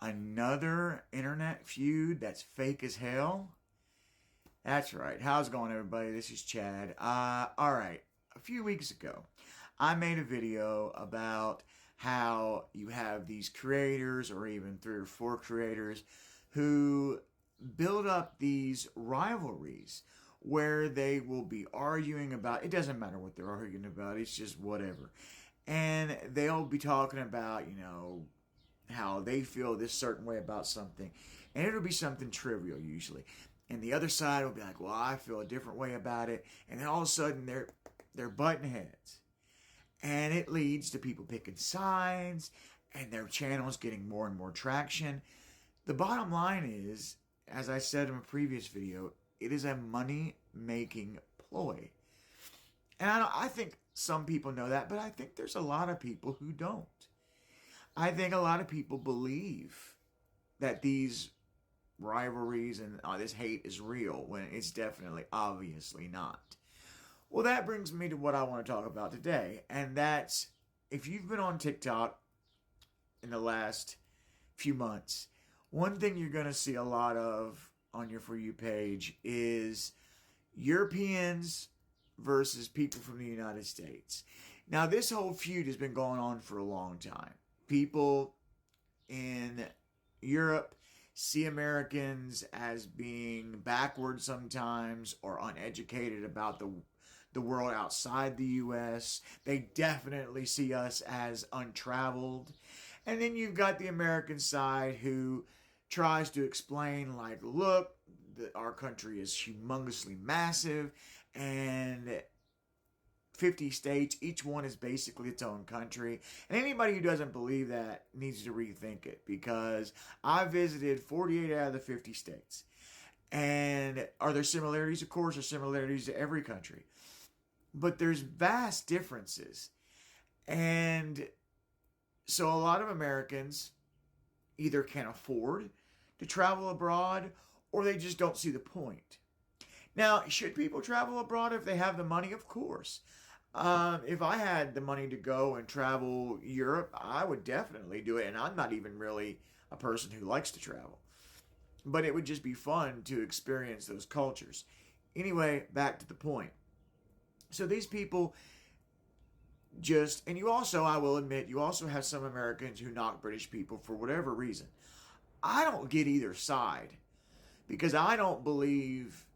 Another internet feud that's fake as hell? That's right. How's it going, everybody? This is Chad. All right. A few weeks ago, I made a video about how you have these creators, or even 3 or 4 creators, who build up these rivalries where they will be arguing about, it doesn't matter what they're arguing about, it's just whatever. And they'll be talking about, how they feel this certain way about something. And it'll be something trivial usually. And the other side will be like, well, I feel a different way about it. And then all of a sudden they're butting heads. And it leads to people picking sides and their channels getting more and more traction. The bottom line is, as I said in a previous video, it is a money-making ploy. And I think some people know that, but I think there's a lot of people who don't. I think a lot of people believe that these rivalries and this hate is real when it's definitely, obviously not. Well, that brings me to what I want to talk about today, and that's, if you've been on TikTok in the last few months, one thing you're going to see a lot of on your For You page is Europeans versus people from the United States. Now, this whole feud has been going on for a long time. People in Europe see Americans as being backward sometimes or uneducated about the world outside the U.S. They definitely see us as untraveled. And then you've got the American side who tries to explain, like, look, our country is humongously massive, and 50 states, each one is basically its own country. And anybody who doesn't believe that needs to rethink it, because I visited 48 out of the 50 states. And are there similarities? Of course, there's similarities to every country. But there's vast differences. And so a lot of Americans either can't afford to travel abroad, or they just don't see the point. Now, should people travel abroad if they have the money? Of course. If I had the money to go and travel Europe, I would definitely do it. And I'm not even really a person who likes to travel. But it would just be fun to experience those cultures. Anyway, back to the point. So these people and you also, I will admit, you also have some Americans who knock British people for whatever reason. I don't get either side, because I don't believe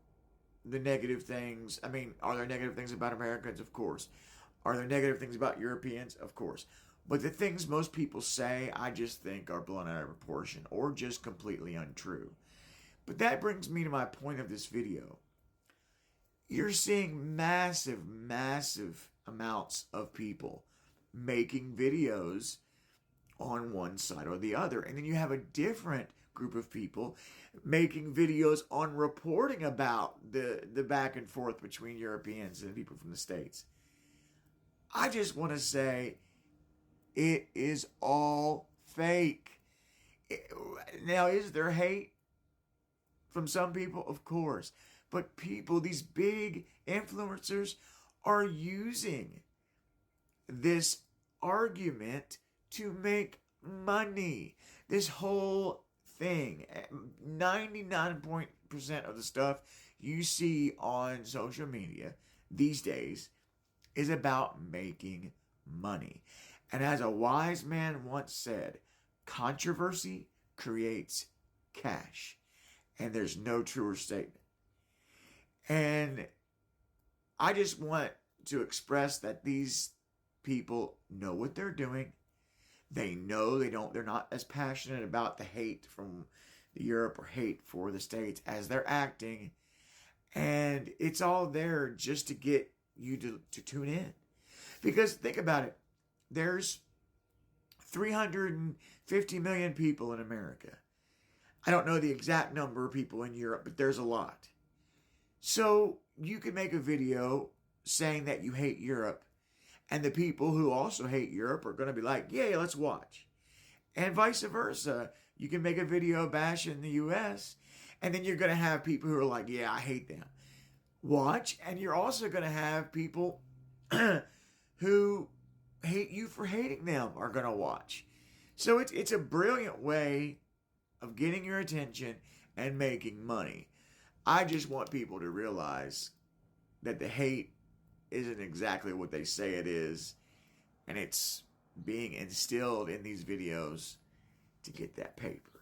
the negative things. I mean, are there negative things about Americans? Of course. Are there negative things about Europeans? Of course. But the things most people say, I just think are blown out of proportion or just completely untrue. But that brings me to my point of this video. You're seeing massive, massive amounts of people making videos on one side or the other. And then you have a different group of people making videos on reporting about the back and forth between Europeans and people from the States. I just want to say it is all fake. Now, is there hate from some people? Of course. But people, these big influencers, are using this argument to make money. This whole thing, 99% of the stuff you see on social media these days is about making money. And as a wise man once said, controversy creates cash. And there's no truer statement. And I just want to express that these people know what they're doing. They know they're not as passionate about the hate from Europe or hate for the States as they're acting. And it's all there just to get you to tune in. Because think about it. There's 350 million people in America. I don't know the exact number of people in Europe, but there's a lot. So you can make a video saying that you hate Europe, and the people who also hate Europe are going to be like, yeah, let's watch. And vice versa. You can make a video bashing the U.S., and then you're going to have people who are like, yeah, I hate them. Watch. And you're also going to have people who hate you for hating them are going to watch. So it's a brilliant way of getting your attention and making money. I just want people to realize that the hate isn't exactly what they say it is, and it's being instilled in these videos to get that paper.